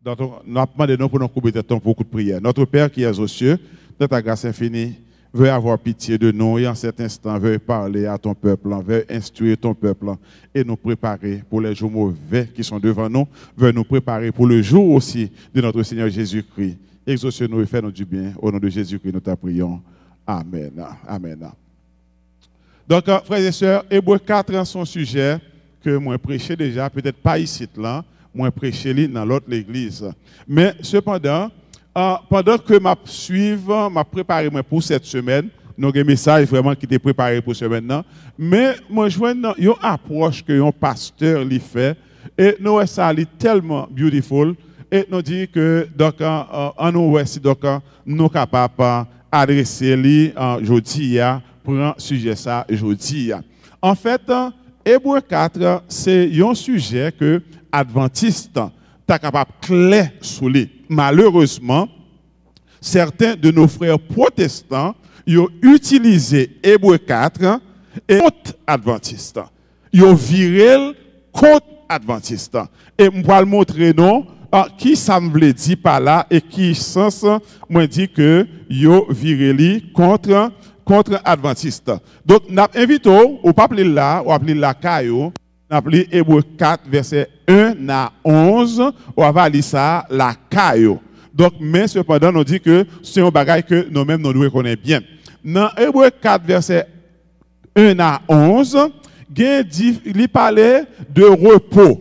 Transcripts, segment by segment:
Donc, nous avons demandé pour nous couper beaucoup de prières. Notre Père qui est aux cieux, de ta grâce infinie, veuille avoir pitié de nous et en cet instant, veuille parler à ton peuple, veuille instruire ton peuple et nous préparer pour les jours mauvais qui sont devant nous, veuille nous préparer pour le jour aussi de notre Seigneur Jésus-Christ. Exauce-nous et fais-nous du bien. Au nom de Jésus-Christ, nous t'en prions. Amen. Amen. Donc, frères et sœurs, Hébreux 4, son sujet que moi prêché déjà, peut-être pas ici, là, moi prêché dans l'autre église. Mais cependant, pendant que je suivre, je préparé pour cette semaine, nous avons un message vraiment qui était préparé pour cette semaine. Mais moi, je vois une approche que un pasteur lui fait, et nous ça est tellement beautiful, et nous dit que donc, nous sommes capables d'adresser lui aujourd'hui, pour un sujet ça aujourd'hui. En fait, Hébreux 4, c'est un sujet que Adventiste est capable de clair sous lui. Malheureusement, certains de nos frères protestants ont utilisé Hébreux 4 et contre Adventiste. Ils ont viré contre Adventiste. Et je vais montrer nous qui ça me veut dire par là et qui sens moi dit que ils ont viré contre Adventiste. Donc, nous invitons, ou pas appeler là, ou appeler la caillou, nous appelons Hébreux 4, verset 1 à 11, ou va lire ça, la caillou. Donc, mais cependant, nous dit que c'est un bagage que nous-mêmes nous reconnaissons bien. Dans Hébreux 4, verset 1 à 11, il parlait de repos.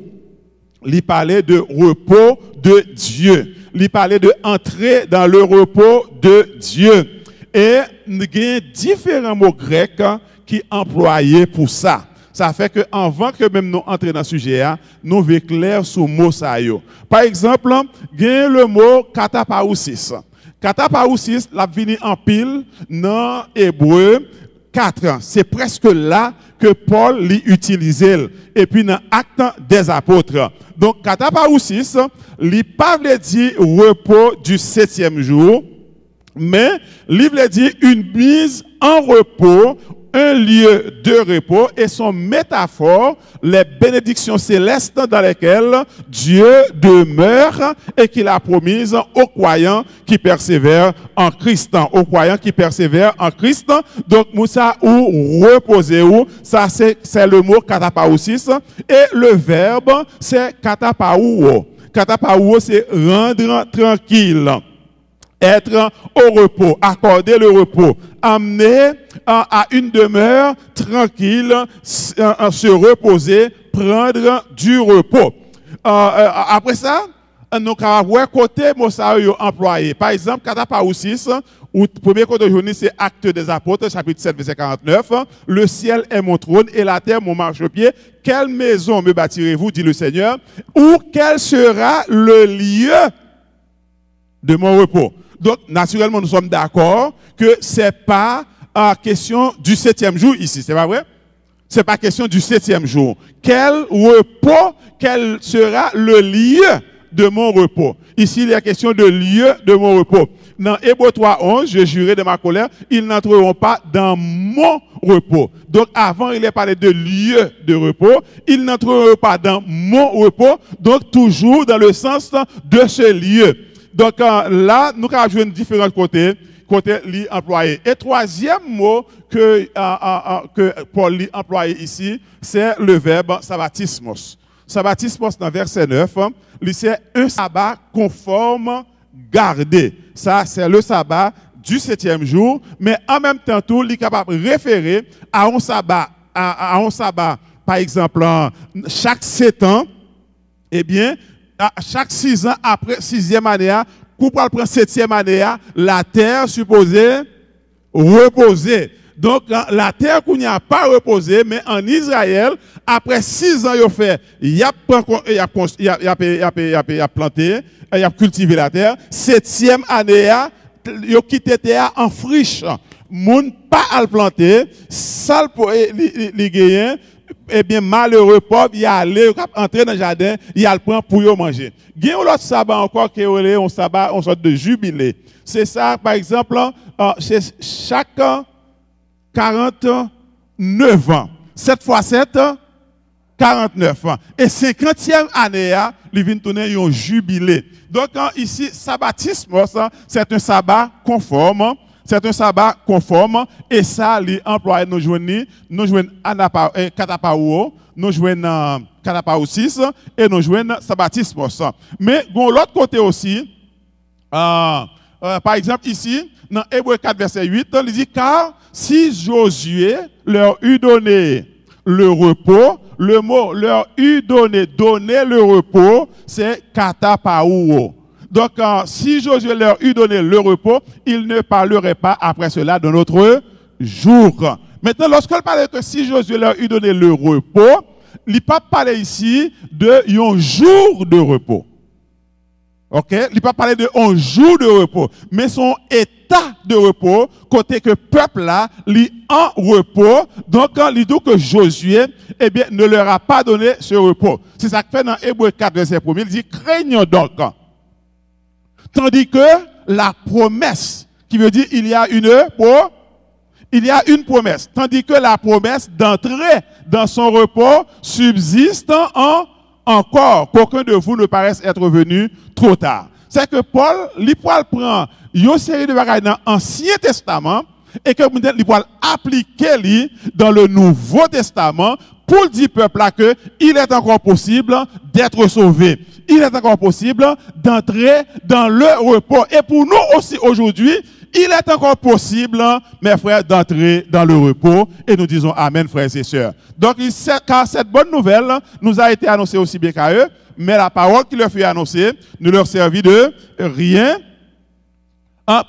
Il parlait de repos de Dieu. Il parlait de entrer dans le repos de Dieu. Et il y a différents mots grecs qui sont employés pour ça. Ça fait que avant que même nous entrions dans le sujet, nous veillons clair sur le mot ça. Par exemple, il y a le mot katapaousis. Katapaousis, la vini en pile dans Hébreux 4. C'est presque là que Paul l'utilise. Et puis dans Actes des Apôtres. Donc, katapaousis, il pas veut dire repos du 7e jour. Mais, livre dit une mise en repos, un lieu de repos et son métaphore, les bénédictions célestes dans lesquelles Dieu demeure et qu'il a promises aux croyants qui persévèrent en Christ. Aux croyants qui persévèrent en Christ. Donc, Moussa ou reposer ou, ça c'est le mot katapaousis et le verbe c'est katapaouo. Katapaouo c'est rendre tranquille. Être au repos, accorder le repos, amener à une demeure tranquille, se reposer, prendre du repos. Après ça, nous avons côté employé. Par exemple, katapaousis, ou premier côté de journée, c'est Actes des Apôtres, chapitre 7, verset 49. Le ciel est mon trône et la terre mon marchepied. Quelle maison me bâtirez-vous, dit le Seigneur, ou quel sera le lieu de mon repos? Donc, naturellement, nous sommes d'accord que ce n'est pas question du 7e jour ici, c'est pas vrai? Ce n'est pas question du 7e jour. Quel repos, quel sera le lieu de mon repos? Ici, il y a question de lieu de mon repos. Dans Hébreux 3:11, je jurai de ma colère, ils n'entreront pas dans mon repos. Donc, avant, il est parlé de lieu de repos. Ils n'entreront pas dans mon repos. Donc, toujours dans le sens de ce lieu. Donc là, nous avons joué différents côtés employé. Et troisième mot que Paul a employé ici, c'est le verbe sabbatismos. Sabbatismos dans verset 9, c'est un sabbat conforme gardé. Ça, c'est le sabbat du 7e jour, mais en même temps, tout, il est capable de référer à un sabbat, par exemple, chaque 7 ans, eh bien, chaque 6 ans, après 6e année, pour prendre 7e année, la terre supposée reposer. Donc, la terre qu'on n'y a pas reposé, mais en Israël, après 6 ans, il a planté, il a cultivé la terre. 7e année, il a quitté la terre en friche. Moun pas à le planter, sale pour les gagnants. Eh bien, malheureux pauvre, il a allé, entrer dans le jardin, il a le prendre pour manger. Il y a un autre sabbat encore qui est un sabbat, une sorte de jubilé. C'est ça, par exemple, c'est chaque 49 ans. 7 fois 7, 49 ans. Et 50e année, il vient tourner un jubilé. Donc, ici, sabbatisme, c'est un sabbat conforme. C'est un sabbat conforme. Et ça, les employés nous joignent Katapaou, nous joignent Katapaou 6 et nous joignent sabbatisme. Mais, de l'autre côté aussi, par exemple, ici, dans Hébreux 4, verset 8, il dit, car si Josué leur eut donné le repos, le mot leur eut donné le repos, c'est katapaou. Donc, si Josué leur eut donné le repos, il ne parlerait pas après cela de notre jour. Maintenant, lorsqu'il parle que si Josué leur eut donné le repos, il ne pas parler ici de un jour de repos. Ok? Il ne pas parler de un jour de repos, mais son état de repos, côté que le peuple là, il en repos. Donc, il dit que Josué, eh bien, ne leur a pas donné ce repos. C'est ça que fait dans Hébreux 4, verset 1. Il dit, craignons donc. Tandis que la promesse, qui veut dire il y a une promesse. Tandis que la promesse d'entrer dans son repos subsiste encore, qu'aucun de vous ne paraisse être venu trop tard. C'est que Paul, il prend une série de bagages dans l'Ancien Testament et que il peut appliquer dans le Nouveau Testament pour dire peuple là que il est encore possible d'être sauvé. Il est encore possible d'entrer dans le repos. Et pour nous aussi aujourd'hui, il est encore possible, mes frères, d'entrer dans le repos. Et nous disons Amen, frères et sœurs. Donc, car cette bonne nouvelle nous a été annoncée aussi bien qu'à eux, mais la parole qui leur fut annoncée ne leur servit de rien,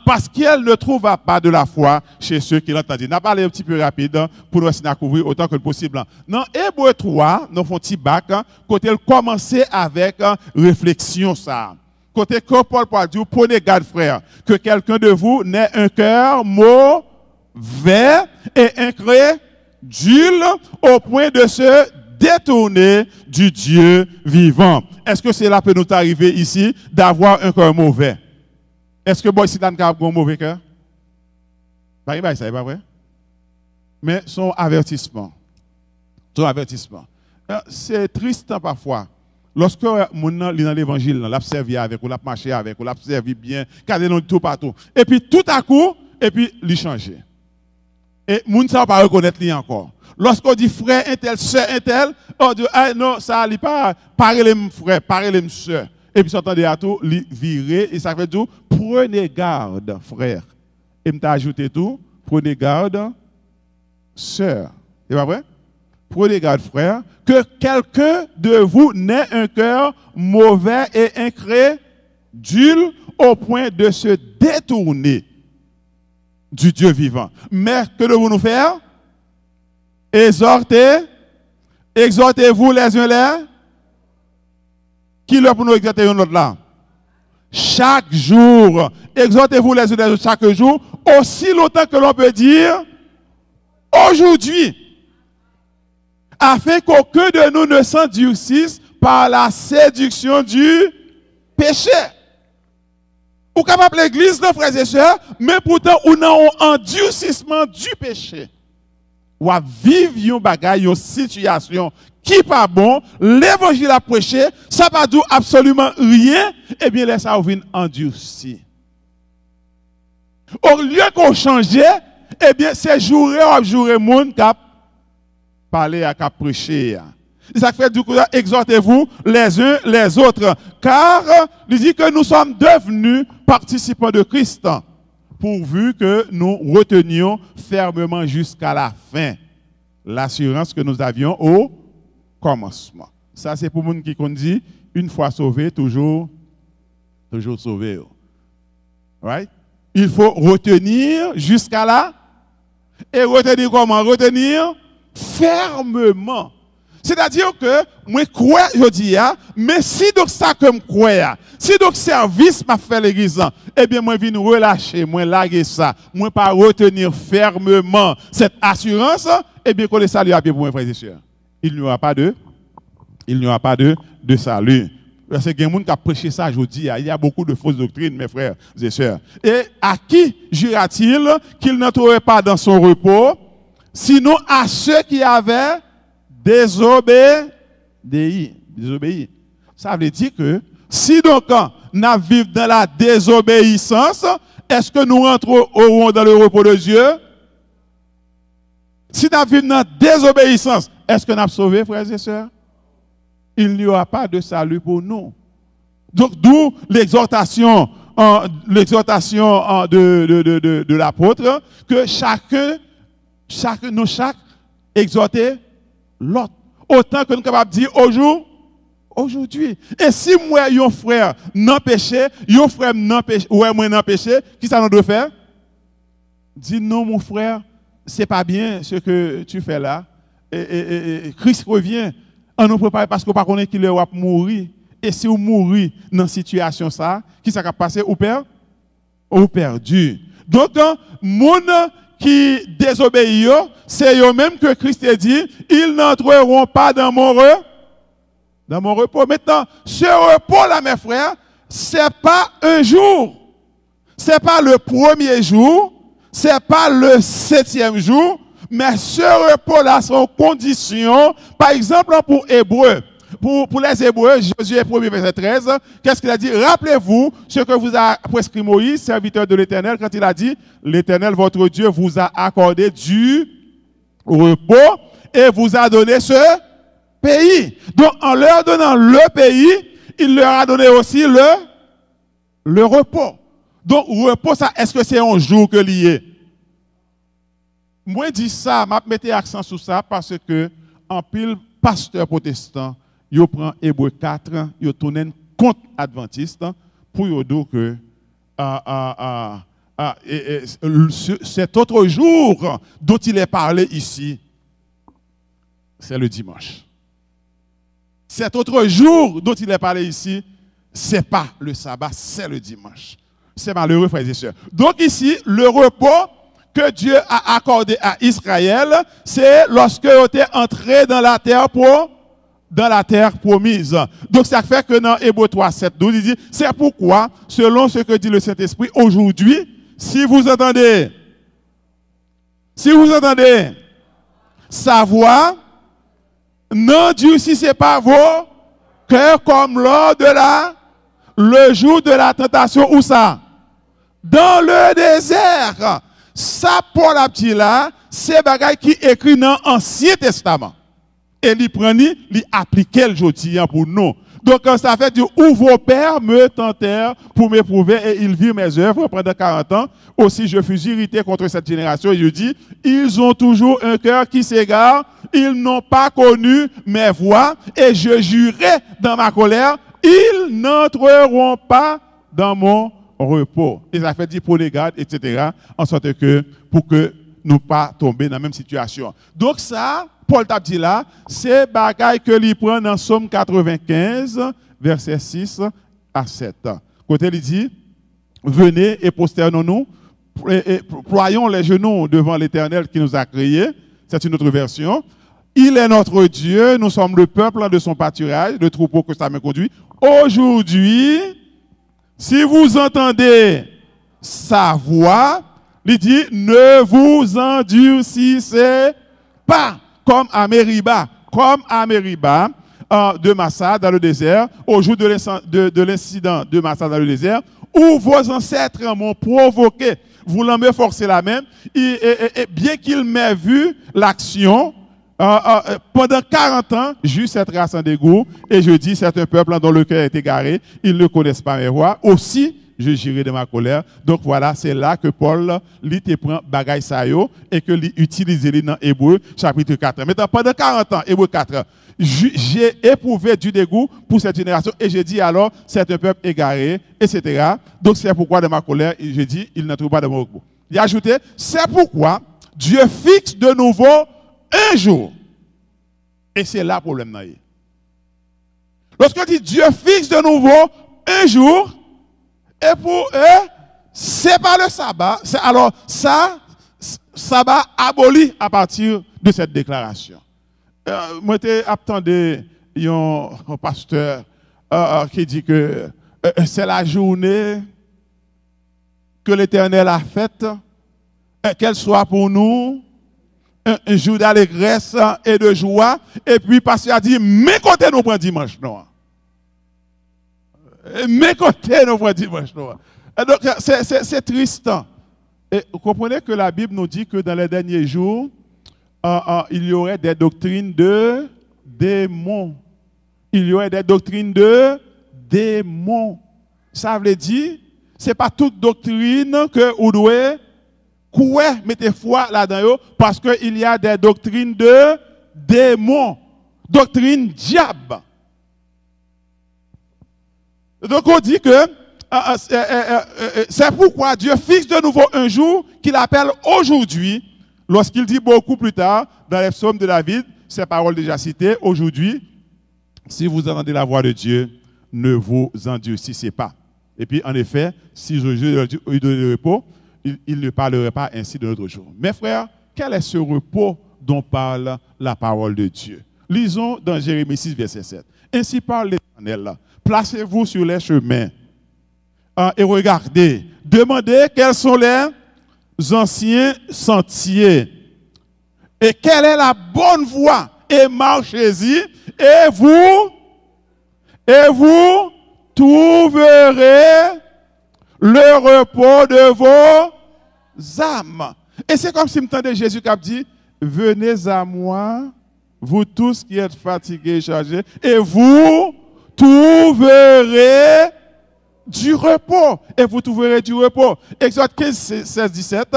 parce qu'elle ne trouva pas de la foi chez ceux qui l'entendaient. On a parlé un petit peu rapide pour nous essayer de couvrir autant que possible. Dans Hébreux 3, nous faisons un petit bac, côté commencer avec réflexion ça. Côté que Paul peut dire, prenez garde frère, que quelqu'un de vous n'ait un cœur mauvais et incrédule au point de se détourner du Dieu vivant. Est-ce que cela peut nous arriver ici d'avoir un cœur mauvais? Est-ce que boy Sidan a un mauvais cœur? Ça, c'est pas vrai? Mais son avertissement. C'est triste parfois. Lorsque mon dans l'évangile, l'a servi avec, ou l'a marché avec, ou l'a servi bien, cadé dans tout partout. Et puis tout à coup, et puis il change. Et moun ça pas reconnaître lui encore. Lorsqu'on dit frère un tel, sœur un tel, on dit ah non, ça n'est pas parler les frères, parler les sœurs. Et puis s'entendez à tout, virer et ça fait tout, prenez garde frère. Et m'ta ajouté tout, prenez garde sœur. C'est pas vrai? Prenez garde, frère, que quelqu'un de vous n'ait un cœur mauvais et incrédule au point de se détourner du Dieu vivant. Mais que devons-nous faire? Exhortez-vous les uns les. Qui leur pour nous exhorter un autre là? Chaque jour. Exhortez-vous les uns les autres chaque jour, aussi longtemps que l'on peut dire aujourd'hui. Afin qu'aucun de nous ne s'endurcisse par la séduction du péché. Ou capable l'église, nos frères et sœurs, mais pourtant, on a un endurcissement du péché. Ou à vivre une bagaille, une situation qui n'est pas bon, l'évangile a prêché, ça ne va dire absolument rien, et bien là, ça va endurci. Au lieu qu'on change, eh bien, c'est jouer monde qui parler à prêcher. Ça fait du coup, exhortez-vous les uns les autres, car il dit que nous sommes devenus participants de Christ, pourvu que nous retenions fermement jusqu'à la fin l'assurance que nous avions au commencement. Ça, c'est pour les gens qui dit, une fois sauvé, toujours sauvé. Right? Il faut retenir jusqu'à là. Et retenir comment? Retenir fermement. C'est-à-dire que moi crois je dis mais si donc ça comme crois, si donc service m'a fait l'église, eh bien moi viens relâcher, moi larguer ça, moi pas retenir fermement cette assurance, eh bien qu'on le salut à pied pour mes frères et sœurs. Il n'y aura pas de salut. Parce que il y a des gens qui ont prêché ça aujourd'hui. Il y a beaucoup de fausses doctrines, mes frères et sœurs. Et à qui jura-t-il qu'il n'entrerait pas dans son repos? Sinon à ceux qui avaient désobéi désobéir. Ça veut dire que si donc nous vivons dans la désobéissance, est-ce que nous rentrerons dans le repos de Dieu? Si nous vivons dans la désobéissance, est-ce que nous sommes sauvés, frères et sœurs? Il n'y aura pas de salut pour nous. Donc, d'où l'exhortation de l'apôtre, que chaque exhorter l'autre. Autant que nous sommes capables de dire aujourd'hui. Et si moi, un frère non péché, un frère non péché, ou moi non péché, qui ça nous doit faire? Dis non, mon frère, c'est pas bien ce que tu fais là. Et Christ revient. On nous prépare parce qu'on ne connaît pas qu'il va mourir. Et si vous mourrez dans une situation ça, qui ça va passer ou perdu. Donc, monde qui désobéit, c'est eux-mêmes que Christ a dit, ils n'entreront pas dans mon repos. Maintenant, ce repos-là, mes frères, ce n'est pas un jour. Ce n'est pas le premier jour. Ce n'est pas le 7e jour. Mais ce repos-là sont conditions. Par exemple, pour Hébreux. Pour les Hébreux, Josué 1er verset 13, qu'est-ce qu'il a dit? Rappelez-vous ce que vous a prescrit Moïse, serviteur de l'Éternel, quand il a dit, l'Éternel, votre Dieu, vous a accordé du repos et vous a donné ce pays. Donc, en leur donnant le pays, il leur a donné aussi le repos. Donc, repos, ça, est-ce que c'est un jour que lié? Moi, je dis ça, je mets l'accent sur ça parce que, en pile, pasteur protestant, il prend Hébreux 4, il tourne contre Adventiste pour dire que cet autre jour dont il est parlé ici, c'est le dimanche. Cet autre jour dont il est parlé ici, ce n'est pas le sabbat, c'est le dimanche. C'est malheureux, frères et sœurs. Donc ici, le repos que Dieu a accordé à Israël, c'est lorsque il est entré dans la terre promise. Donc ça fait que dans Hébreux 3, 7, 12, il dit, c'est pourquoi, selon ce que dit le Saint-Esprit, aujourd'hui, si vous entendez sa voix, n'endurcissez pas vos cœurs comme lors de le jour de la tentation, où ça? Dans le désert. Ça, Paul a dit là, c'est bagaille qui écrit dans l'Ancien Testament. Et il prend, il applique le jeudi pour nous. Donc, ça fait dire, où vos pères me tentèrent pour m'éprouver et ils virent mes œuvres pendant 40 ans. Aussi, je fus irrité contre cette génération et je dis, ils ont toujours un cœur qui s'égare, ils n'ont pas connu mes voies et je jurai dans ma colère, ils n'entreront pas dans mon repos. Et ça fait dire pour les gardes, etc. En sorte que, pour que nous pas tomber dans la même situation. Donc ça, Paul t'a dit là, c'est bagaille que l'il prend dans Somme 95, versets 6 à 7. Côté il dit, venez et prosternons-nous, ployons les genoux devant l'Éternel qui nous a créés. C'est une autre version. Il est notre Dieu, nous sommes le peuple de son pâturage, le troupeau que sa main conduit. Aujourd'hui, si vous entendez sa voix, il dit, ne vous endurcissez pas, comme à Mériba de Massa dans le désert, au jour de l'incident de Massa dans le désert, où vos ancêtres m'ont provoqué, voulant me forcer la main, et bien qu'ils m'aient vu l'action, pendant 40 ans, j'eus cette race en dégoût, et je dis, c'est un peuple dont le cœur est égaré, ils ne connaissent pas mes voies, aussi je girai de ma colère. Donc voilà, c'est là que Paul lui te prend bagaille sayo et que lui utilise dans Hébreux chapitre 4. Maintenant, pendant 40 ans, Hébreux 4, j'ai éprouvé du dégoût pour cette génération et j'ai dit alors, c'est un peuple égaré, etc. Donc c'est pourquoi de ma colère, je dis, il ne trouve pas de mon repos. Il a ajouté, c'est pourquoi Dieu fixe de nouveau un jour. Et c'est là le problème. Lorsqu'on dit Dieu fixe de nouveau un jour, et pour eux, c'est pas le sabbat. Alors, ça, sabbat aboli à partir de cette déclaration. Moi, j'attendais un pasteur qui dit que c'est la journée que l'Éternel a faite, qu'elle soit pour nous un jour d'allégresse et de joie. Et puis, pasteur a dit, mais côté nous prend dimanche noir. Mais côté nous prend dimanche noir. Et donc, c'est triste. Et vous comprenez que la Bible nous dit que dans les derniers jours, il y aurait des doctrines de démons. Il y aurait des doctrines de démons. Ça veut dire, ce n'est pas toute doctrine que vous devez couer, mettez foi là-dedans, parce qu'il y a des doctrines de démons, doctrine diable. Donc on dit que c'est pourquoi Dieu fixe de nouveau un jour qu'il appelle aujourd'hui, lorsqu'il dit beaucoup plus tard, dans les psaumes de David, ces paroles déjà citées, aujourd'hui, si vous entendez la voix de Dieu, ne vous endurcissez pas. Et puis, en effet, si je lui donne le repos, il ne parlerait pas ainsi de notre jour. Mes frères, quel est ce repos dont parle la parole de Dieu? Lisons dans Jérémie 6, verset 7. Ainsi parle l'Éternel. Placez-vous sur les chemins et regardez. Demandez quels sont les anciens sentiers et quelle est la bonne voie et marchez-y et vous trouverez le repos de vos âmes. Et c'est comme si m'entendait Jésus qui a dit, venez à moi, vous tous qui êtes fatigués et chargés, et vous trouverez du repos. Et vous trouverez du repos. Exode 15, 16, 17.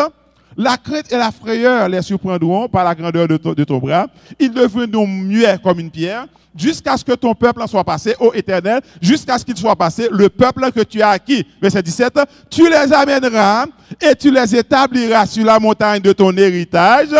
La crainte et la frayeur les surprendront par la grandeur de ton bras. Ils deviendront muets comme une pierre, jusqu'à ce que ton peuple en soit passé, ô Éternel, jusqu'à ce qu'il soit passé, le peuple que tu as acquis. Verset 17, tu les amèneras et tu les établiras sur la montagne de ton héritage,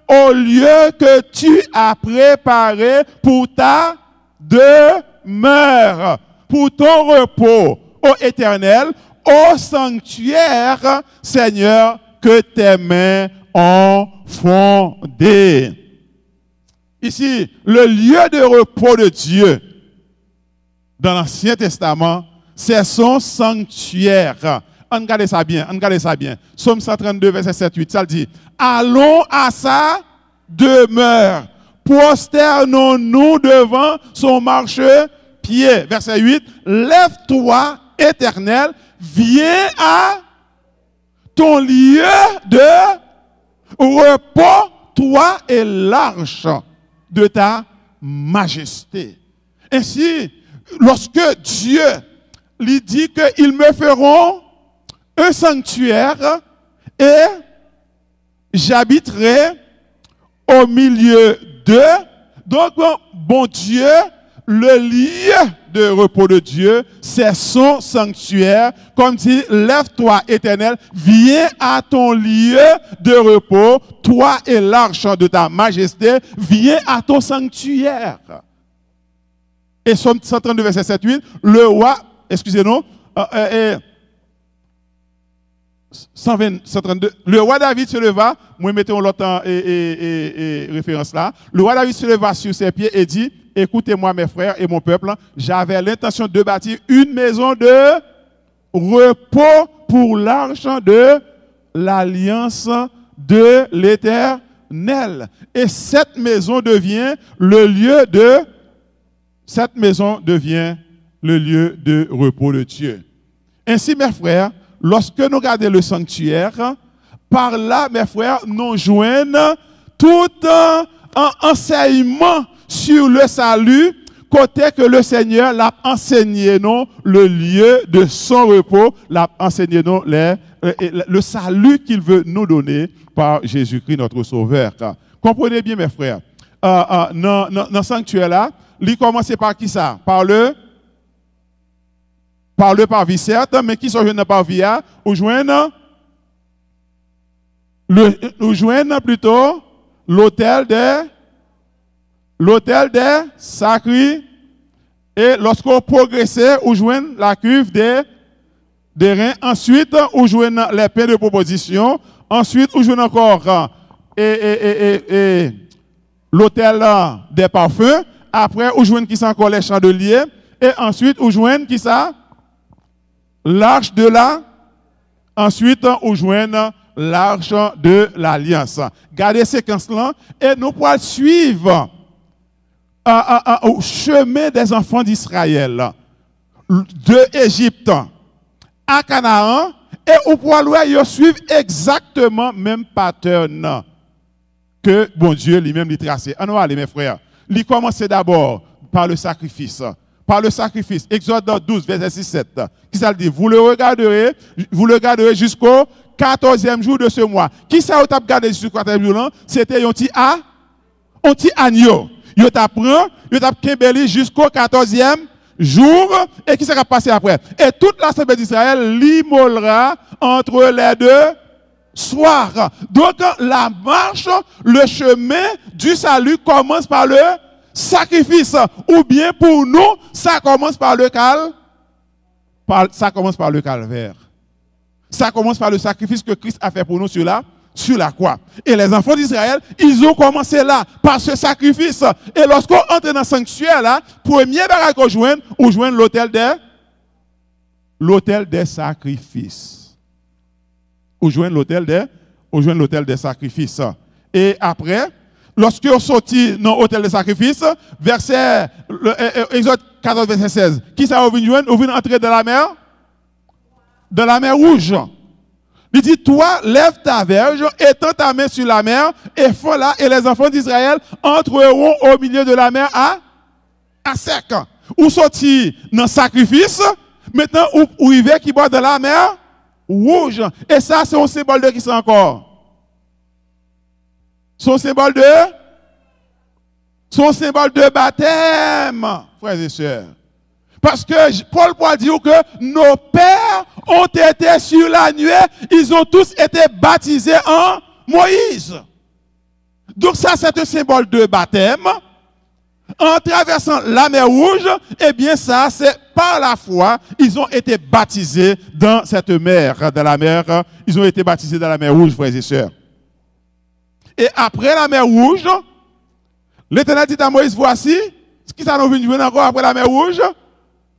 au lieu que tu as préparé pour ta demeure, pour ton repos, ô Éternel, au sanctuaire, Seigneur, que tes mains ont fondé. Ici, le lieu de repos de Dieu dans l'Ancien Testament, c'est son sanctuaire. Regardez ça bien, regardez ça bien. Psaume 132, verset 7, 8, ça le dit. Allons à sa demeure. Prosternons-nous devant son marchepied. Verset 8. Lève-toi, Éternel, viens à ton lieu de repos, toi et l'arche de ta majesté. Ainsi, lorsque Dieu lui dit qu'ils me feront un sanctuaire et j'habiterai au milieu d'eux, donc bon Dieu, le lieu de repos de Dieu, c'est son sanctuaire. Comme dit, lève-toi, Éternel, viens à ton lieu de repos, toi et l'arche de ta majesté, viens à ton sanctuaire. Et Psaume 132, verset 7, 8, le roi, excusez-nous, 132, le roi David se leva, moi mettons l'autre référence là, le roi David se leva sur ses pieds et dit, écoutez-moi mes frères et mon peuple, j'avais l'intention de bâtir une maison de repos pour l'arche de l'alliance de l'Éternel. Et cette maison devient le lieu de repos de Dieu. Ainsi mes frères, lorsque nous regardons le sanctuaire, par là mes frères, nous joignons tout un enseignement sur le salut, côté que le Seigneur l'a enseigné nous le lieu de son repos, l'a enseigné nous le salut qu'il veut nous donner par Jésus-Christ notre Sauveur. Comprenez bien mes frères, dans le sanctuaire là, il commence par qui ça? Par le parvis certes, mais qui sont jeunes parvis là, ou joignent plutôt l'autel des sacrés. Et lorsqu'on progresse, on joint la cuve des reins. Ensuite, on joint les pains de proposition. Ensuite, on joint encore l'autel des parfums. Après, on joint qui sont encore les chandeliers. Et ensuite, on joint qui ça? L'arche de la. Ensuite, on joint l'arche de l'alliance. Gardez séquence là et nous pourrons suivre au chemin des enfants d'Israël de Égypte à Canaan et on pourra suivre exactement même pattern que bon Dieu lui-même lui tracé. On va aller mes frères. Il commence d'abord par le sacrifice. Par le sacrifice. Exode 12, verset 6-7. Qui ça dit? Vous le regarderez jusqu'au 14e jour de ce mois. Qui ça vous a gardé jusqu'au 14e jour? C'était un petit agneau. Vous t'apprend, vous t'apprend jusqu'au 14e jour. Et qui sera passé après? Et toute l'assemblée d'Israël l'immolera entre les deux soirs. Donc la marche, le chemin du salut commence par le sacrifice. Ou bien pour nous, ça commence par le calvaire. Ça commence par le calvaire. Ça commence par le sacrifice que Christ a fait pour nous sur la croix. Et les enfants d'Israël, ils ont commencé là, par ce sacrifice. Et lorsqu'on entre dans le sanctuaire là, premier bagage qu'on joue, on joue l'autel des sacrifices. On joue l'autel des sacrifices. Et après, lorsque on sortit dans l'autel des sacrifices, verset Exode 14, verset 16, qui ça va venir? On vient entrer dans la mer? Dans la mer rouge. Il dit, toi, lève ta verge, étends ta main sur la mer, et fais là, et les enfants d'Israël entreront au milieu de la mer à sec. Ou sorti dans le sacrifice, maintenant, ou hiver qui boit dans la mer rouge. Et ça, c'est un symbole de qui c'est encore? Son symbole de baptême, frères et sœurs. Parce que Paul pourra dire que nos pères ont été sur la nuée, ils ont tous été baptisés en Moïse. Donc ça, c'est un symbole de baptême. En traversant la mer Rouge, eh bien ça, c'est par la foi, ils ont été baptisés dans cette mer, dans la mer, ils ont été baptisés dans la mer Rouge, frères et sœurs. Et après la mer Rouge, l'Éternel dit à Moïse, voici, ce qui s'en venu encore après la mer Rouge,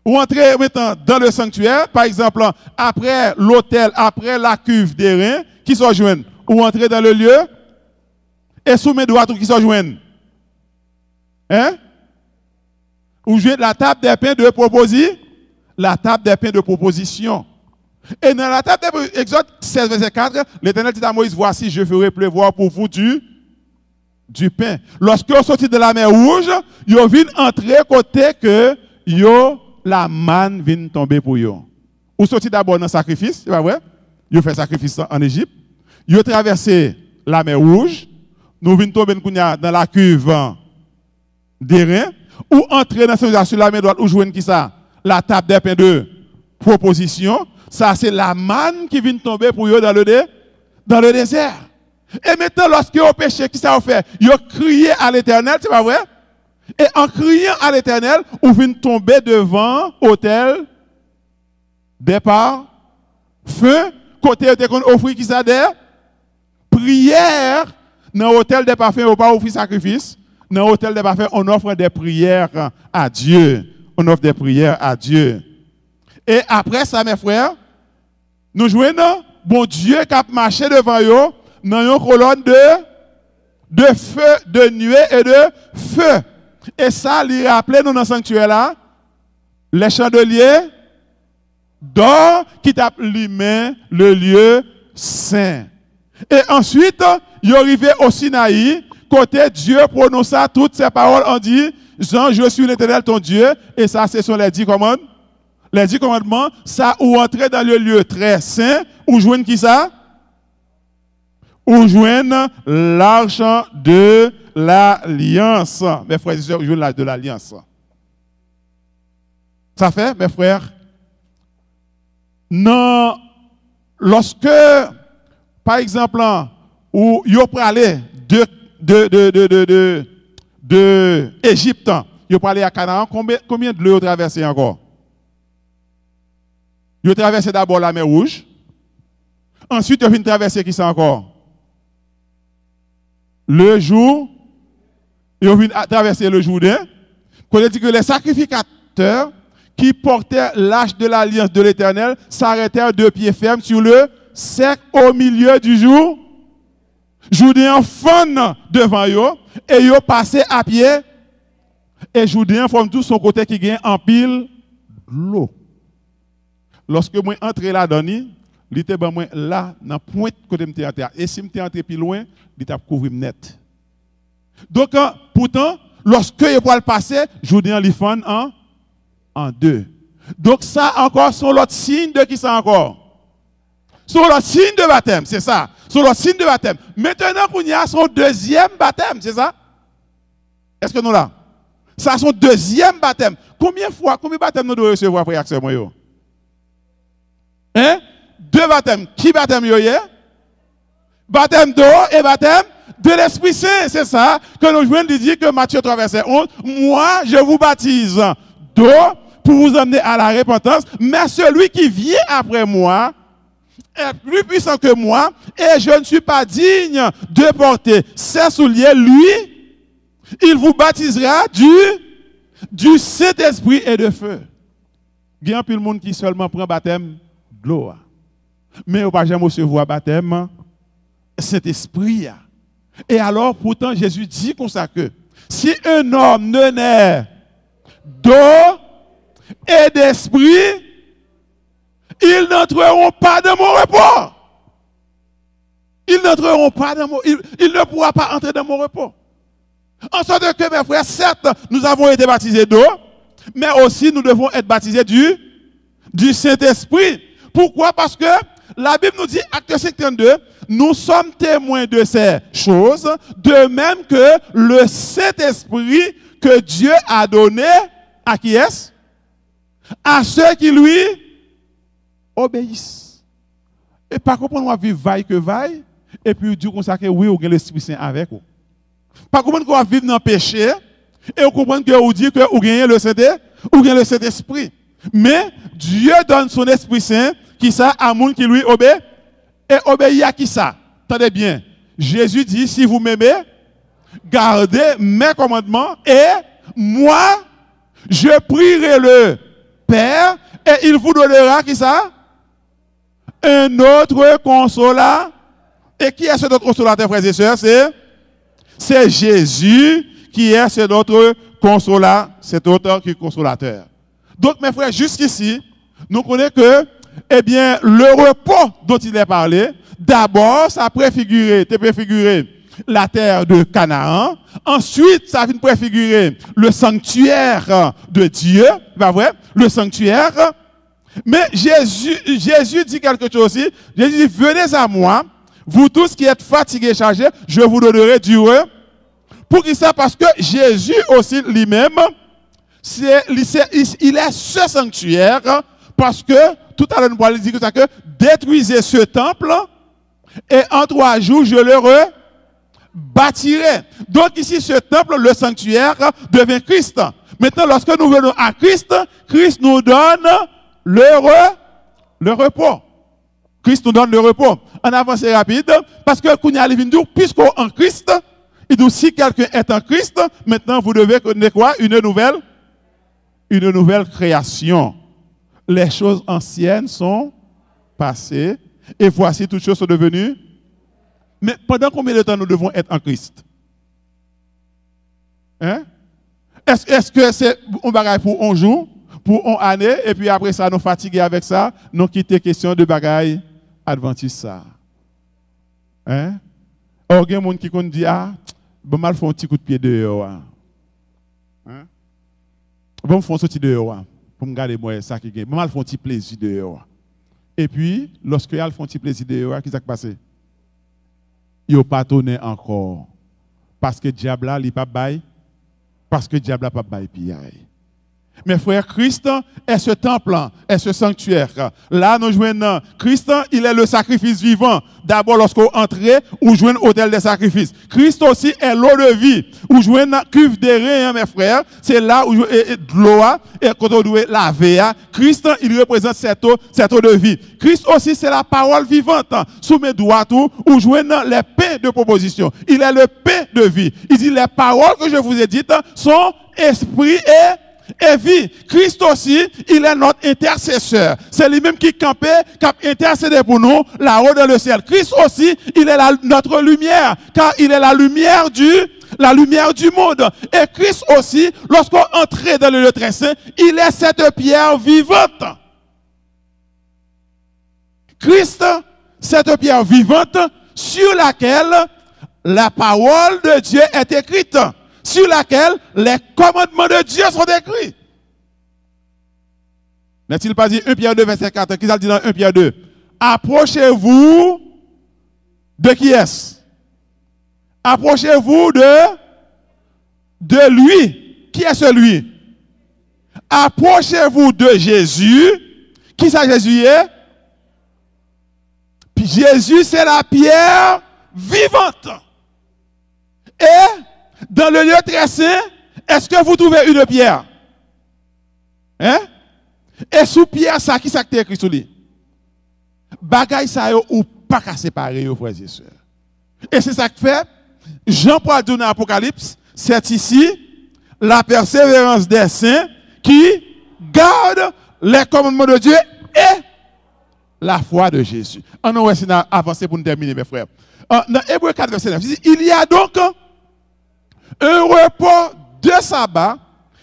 ou entrer maintenant dans le sanctuaire, par exemple, après l'autel, après la cuve des reins, qui sont joints, ou entrer dans le lieu, et sous mes doigts, qui sont joints. Hein? Ou jouer la table des pains de proposition. La table des pains de proposition. Et dans la table des Exode 16, verset 4, l'Éternel dit à Moïse, voici, je ferai pleuvoir pour vous du pain. Lorsque vous sortez de la mer Rouge, vous venez entrer côté que la manne vient tomber pour vous. Vous sortez d'abord dans le sacrifice, c'est pas vrai? Vous faites sacrifice en Égypte. Vous traversez la mer Rouge. Nous venons tomber dans la cuve des reins. Ou entrer dans sur la main droite, ou jouer qui ça? La table des pains de proposition. Ça, c'est la manne qui vient tomber pour vous dans le désert. Et maintenant, lorsque vous péchez, qui ça vous fait? Vous criez à l'Éternel, c'est pas vrai? Et en criant à l'Éternel, vous venez tomber devant l'autel des parfums. Côté où vous offrez qui ça des prières. Dans l'autel des parfums, vous pas offrir sacrifice. Dans l'autel des parfums, on offre des prières à Dieu. On offre des prières à Dieu. Et après ça, mes frères, nous jouons bon Dieu qui a marché devant eux dans une colonne de feu, de nuée et de feu. Et ça, il rappelait nous dans le sanctuaire là, les chandeliers d'or qui tapent lui-même le lieu saint. Et ensuite, il arrivé au Sinaï, côté Dieu prononça toutes ces paroles, on dit, Jean, je suis l'Éternel ton Dieu, et ça, ce sont les 10 commandements. Les 10 commandements, ça, ou entrer dans le lieu très saint, ou joindre qui ça? Ou joindre l'arche de l'alliance. Mes frères et sœurs, joindre l'arche de l'alliance. Ça fait, mes frères? Non, lorsque, par exemple, où vous parlez de Égypte, vous parlez à Canaan, combien de l'eau traversé encore? Vous traversez d'abord la mer Rouge. Ensuite, vous venez traverser qui c'est encore? Le jour. Vous venez traverser le Jourdain. Qu'on dit que les sacrificateurs qui portaient l'arche de l'alliance de l'Éternel s'arrêtèrent de pied ferme sur le c'est au milieu du jour, Joudéen fond devant eux, et ils passé à pied, et Joudéen forme tout son côté qui gagne en pile l'eau. Lorsque moi entre là-dedans, il était là, dans la pointe côté de terre. Et si je suis entré plus loin, il t'a couvert net. Donc, pourtant, lorsque il va le passer, Joudéen li fond en deux. Donc, ça encore, sont l'autre signe de qui ça encore? Sur le signe de baptême, c'est ça. Sur le signe de baptême. Maintenant, qu'on y a son deuxième baptême, c'est ça? Est-ce que nous là? Ça, son deuxième baptême. Combien de baptêmes nous devons recevoir, frère Axel Moyo? Hein? 2 baptêmes. Qui baptême yo hier? Baptême d'eau et baptême de l'Esprit Saint. C'est ça que nous venons de dire que Matthieu 3, verset 11. Moi, je vous baptise d'eau pour vous amener à la repentance, mais celui qui vient après moi est plus puissant que moi et je ne suis pas digne de porter ses souliers. Lui, il vous baptisera du Saint-Esprit et de feu. Il y a un peu de monde qui seulement prend baptême de l'eau. Mais on ne va pas jamais recevoir baptême Saint-Esprit. Et alors, pourtant, Jésus dit comme ça que si un homme ne naît d'eau et d'esprit, ils n'entreront pas dans mon repos. Ils n'entreront pas dans mon... Il ne pourra pas entrer dans mon repos. En sorte que, mes frères, certes, nous avons été baptisés d'eau, mais aussi nous devons être baptisés du Saint-Esprit. Pourquoi? Parce que la Bible nous dit, acte 52, nous sommes témoins de ces choses, de même que le Saint-Esprit que Dieu a donné, à qui est-ce? À ceux qui lui obéissent. Et par contre, on va vivre vaille que vaille, et puis Dieu consacre, oui, on a l'Esprit Saint avec vous. Par contre, on va vivre dans le péché, et on comprend que vous dit que vous gagnez le Saint-Esprit. Mais Dieu donne son Esprit Saint, qui ça, à monde qui lui obéit, et obéit à qui ça? Attendez bien. Jésus dit, si vous m'aimez, gardez mes commandements, et moi, je prierai le Père, et il vous donnera qui ça? Un autre consolateur. Et qui est ce autre consolateur, frères et sœurs? C'est Jésus qui est cet autre consolateur, cet autre qui est consolateur. Donc, mes frères, jusqu'ici, nous connaissons que, eh bien, le repos dont il est parlé, d'abord, ça préfigurait la terre de Canaan. Ensuite, ça vient préfigurer le sanctuaire de Dieu, pas vrai? Le sanctuaire. Mais Jésus dit quelque chose aussi. Jésus dit, venez à moi, vous tous qui êtes fatigués et chargés, je vous donnerai du repos. Pour qui ça? Parce que Jésus aussi lui-même, il est ce sanctuaire, parce que tout à l'heure nous allons dire que détruisez ce temple et en 3 jours je le rebâtirai. Donc ici ce temple, le sanctuaire, devient Christ. Maintenant lorsque nous venons à Christ, Christ nous donne le repos. Christ nous donne le repos. En avance rapide, parce que puisqu'en Christ, il dit si quelqu'un est en Christ, maintenant vous devez connaître quoi? Une nouvelle création. Les choses anciennes sont passées et voici toutes choses sont devenues. Mais pendant combien de temps nous devons être en Christ? Hein? Est-ce que c'est un bagage pour un jour, pour une année, et puis après ça, nous fatiguer avec ça, nous quitter question de bagage adventiste ça? Hein? Or, il y a des gens qui disent, ah, bon, mal font un petit coup de pied dehors. Hein? Bon, font sortir dehors. Pour me garder moi ça qui gagne. Mal font un petit plaisir dehors. Et puis, lorsque ils font un petit plaisir dehors, qu'est-ce qui s'est passé? Ils n'ont pas tourné encore. Parce que le diable là, il pas bail. Parce que le diable n'a pas bail piaille. Mes frères, Christ est ce temple, est ce sanctuaire. Là, nous jouons Christ, il est le sacrifice vivant. D'abord, lorsqu'on entre, ou jouons l'autel des sacrifices. Christ aussi est l'eau de vie. Ou jouons cuve des reins, mes frères. C'est là où de l'eau, et quand on doit laver. Christ, il représente cette eau de vie. Christ aussi, c'est la parole vivante. Sous mes doigts, ou jouons les pains de proposition. Il est le pain de vie. Il dit, les paroles que je vous ai dites sont esprit et vit. Christ aussi, il est notre intercesseur. C'est lui-même qui campait, qui a intercédé pour nous là-haut dans le ciel. Christ aussi, il est notre lumière, car il est la lumière du monde. Et Christ aussi, lorsqu'on entre dans le lieu très saint, il est cette pierre vivante. Christ, cette pierre vivante sur laquelle la parole de Dieu est écrite, sur laquelle les commandements de Dieu sont écrits. N'est-il pas dit 1 Pierre 2, verset 4, qui ça dit dans 1 Pierre 2? Approchez-vous de qui est-ce? Approchez-vous de lui. Qui est celui? Approchez-vous de Jésus. Qui ça Jésus est? Puis Jésus, c'est la pierre vivante. Et dans le lieu très saint, est-ce que vous trouvez une pierre? Hein? Et sous pierre, ça, qui ça qui est écrit sous lui? Bagay ça ou pas qu'à séparer, frères et sœurs. Et c'est ça que fait Jean-Paul dit dans l'Apocalypse, c'est ici la persévérance des saints qui gardent les commandements de Dieu et la foi de Jésus. On va avancer pour nous terminer, mes frères. Dans Hébreux 4, verset 9, il y a donc un repos de sabbat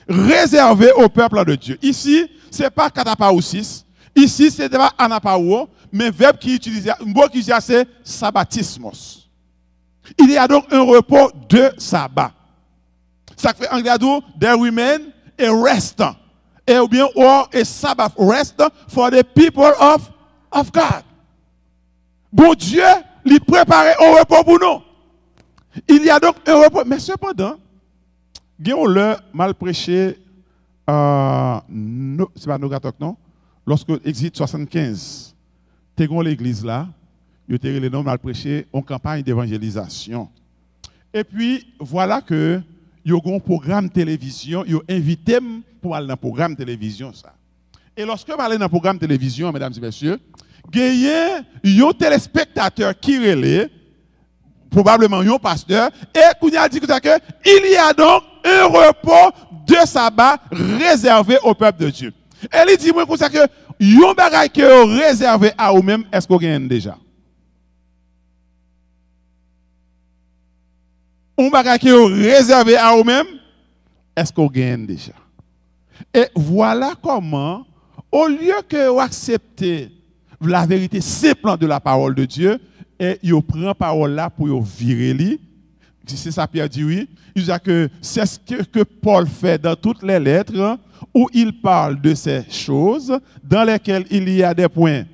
réservé au peuple de Dieu. Ici, ce n'est pas katapaousis. Ici, ce n'est pas anapaou, mais verbe qui utilise, mot qui utilise, c'est sabbatismos. Il y a donc un repos de sabbat. Ça fait anglais, there remain a rest. Et ou bien, or a Sabbath rest for the people of God. Bon Dieu, lui préparait un repos pour nous. Il y a donc un repos. Mais cependant, on l'a mal prêché, c'est pas Nogatok, non? Lorsque Exit 75, t'es l'église là, il y a les noms mal prêché en campagne d'évangélisation. Et puis, voilà que il y a un programme télévision, il y a invité pour aller dans le programme télévision. Ça. Et lorsque je vais aller dans le programme télévision, mesdames et messieurs, il y a un téléspectateur qui relève, probablement un pasteur, et il a dit qu'il y a donc un repos de sabbat réservé au peuple de Dieu. Et il dit moi que un bagage qui est réservé à vous-même, est-ce qu'on gagne déjà? Un bagage qui est réservé à vous-même, est-ce qu'on gagne déjà? Et voilà comment, au lieu que vous acceptez la vérité simple de la parole de Dieu, et vous prenez la parole là pour vous virer, c'est ça Pierre dit oui, il dit que c'est ce que Paul fait dans toutes les lettres, où il parle de ces choses dans lesquelles il y a des points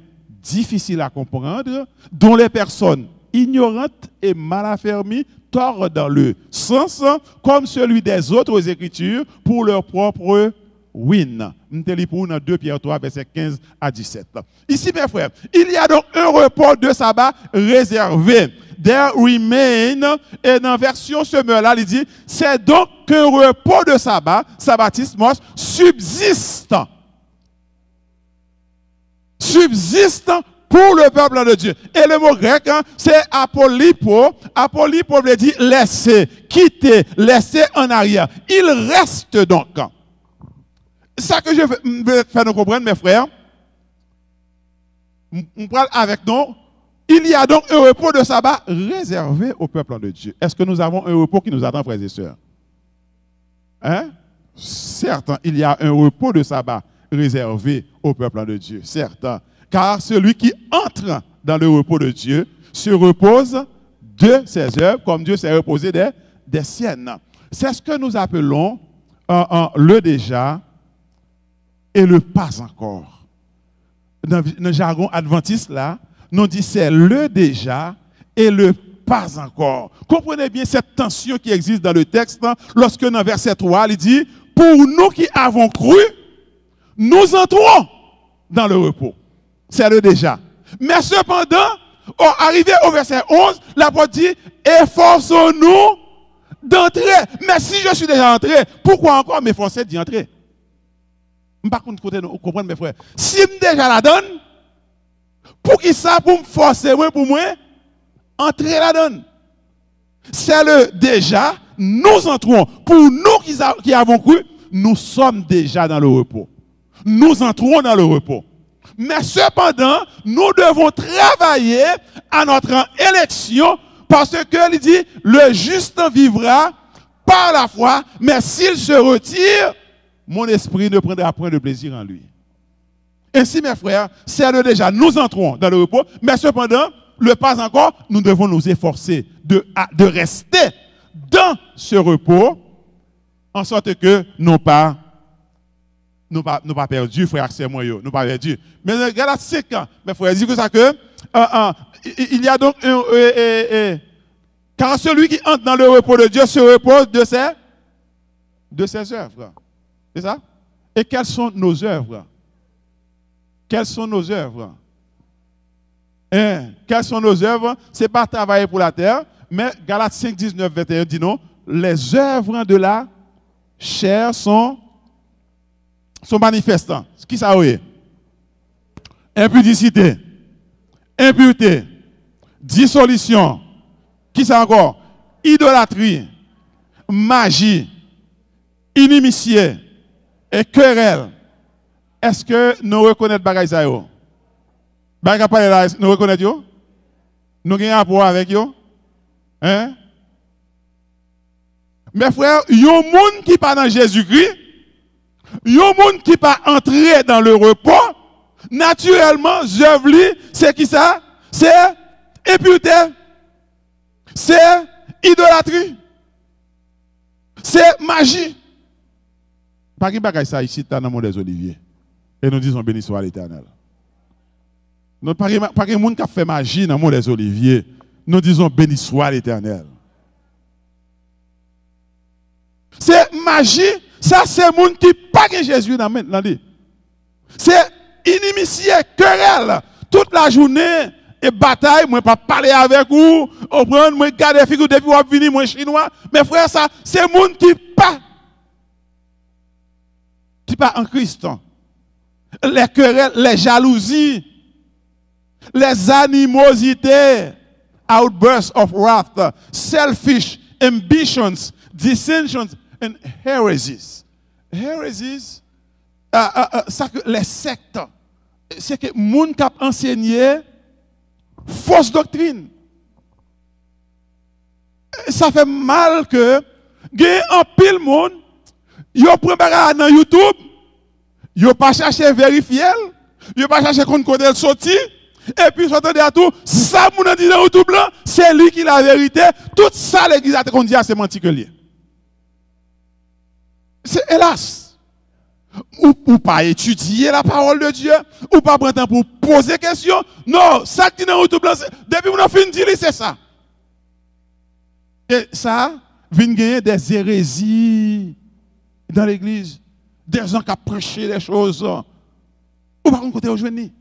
difficiles à comprendre, dont les personnes ignorantes et mal affermies tordent dans le sens comme celui des autres Écritures pour leur propre ruine. Nous te pour dans 2 Pierre 3, verset 15 à 17. Ici, mes frères, il y a donc un repos de sabbat réservé. There remain, et dans la version Semeur-là, il dit, c'est donc qu'un repos de sabbat, sabbatismos, subsiste. Subsiste pour le peuple de Dieu. Et le mot grec, hein, c'est apolypo. Apolypo veut dire laisser, quitter, laisser en arrière. Il reste donc. Ça que je veux faire nous comprendre, mes frères, on parle avec nous. Il y a donc un repos de sabbat réservé au peuple de Dieu. Est-ce que nous avons un repos qui nous attend, frères et sœurs? Hein? Certes, il y a un repos de sabbat réservé au peuple de Dieu. Certes. Car celui qui entre dans le repos de Dieu se repose de ses œuvres, comme Dieu s'est reposé des siennes. C'est ce que nous appelons le déjà et le pas encore. Dans le jargon adventiste, là, nous dit c'est le déjà et le pas encore. Comprenez bien cette tension qui existe dans le texte, hein, lorsque dans verset 3, il dit, pour nous qui avons cru, nous entrons dans le repos. C'est le déjà. Mais cependant, arrivé au verset 11, l'apôtre dit, efforçons-nous d'entrer. Mais si je suis déjà entré, pourquoi encore m'efforcer d'y entrer? Par contre, comprenez mes frères. Si je déjà la donne, pour qui ça, pour me forcer, pour moi, entrer la donne. C'est le déjà, nous entrons. Pour nous qui avons cru, nous sommes déjà dans le repos. Nous entrons dans le repos. Mais cependant, nous devons travailler à notre élection parce que il dit, le juste vivra par la foi, mais s'il se retire, mon esprit ne prendra point de plaisir en lui. Ainsi, mes frères, c'est déjà, nous entrons dans le repos, mais cependant, le pas encore, nous devons nous efforcer de rester dans ce repos, en sorte que nous pas perdu, frère, c'est moi, nous pas perdu. Mais regarde 5 ans, mes frères, dis que ça que, il y a donc car celui qui entre dans le repos de Dieu se repose de ses œuvres. C'est ça? Et quelles sont nos œuvres? Quelles sont nos œuvres? Quelles sont nos œuvres? Ce n'est pas travailler pour la terre, mais Galates 5, 19, 21 dit non, les œuvres de la chair sont manifestants. Qui ça est? Impudicité, impureté, dissolution. Qui ça encore? Idolâtrie, magie, inimitié et querelle. Est-ce que nous reconnaissons bagay ça yo? Bagay parler là, nous reconnaissons yo? Nous avons un rapport avec yo? Hein? Mes frères, yon moun qui pas dans Jésus-Christ, yon moun qui pas entré dans le repos, naturellement, œuvre c'est qui ça? C'est impureté. C'est idolâtrie. C'est magie. Pas qui bagaille ça ici dans le monde des oliviers. Et nous disons béni soit l'Éternel. Nous pas que monde qui a fait magie dans le monde des oliviers. Nous disons béni soit l'Éternel. C'est magie, ça c'est monde qui pas que Jésus dans lui. C'est inimitié, querelle toute la journée. Et bataille, moi pas parler avec vous, au prendre, moi garder figure depuis vous venir, moi chinois. Mes frères, ça, c'est monde qui pas en Christ. Les querelles, les jalousies, les animosités, outbursts of wrath, selfish ambitions, dissensions and heresies. Heresies, ça que les sectes, c'est que monde qui a enseigné fausse doctrine. Ça fait mal que un pile monde, yo prend bagage dans YouTube, yo pas chercher vérifier, yo pas chercher côté le sorti et puis s'entendez à tout, ça moun dit dans YouTube là, c'est lui qui la vérité, tout ça l'église a qu'on dit c'est menti que lui. C'est hélas. Ou pas étudier la parole de Dieu, ou pas prendre temps pour poser question. Non, ça qui est dans YouTube, depuis qu'on a fini de dire, c'est ça. Et ça, vient gagner des hérésies dans l'église, des gens qui ont prêché des choses. Ou pas qu'on côté aujourd'hui.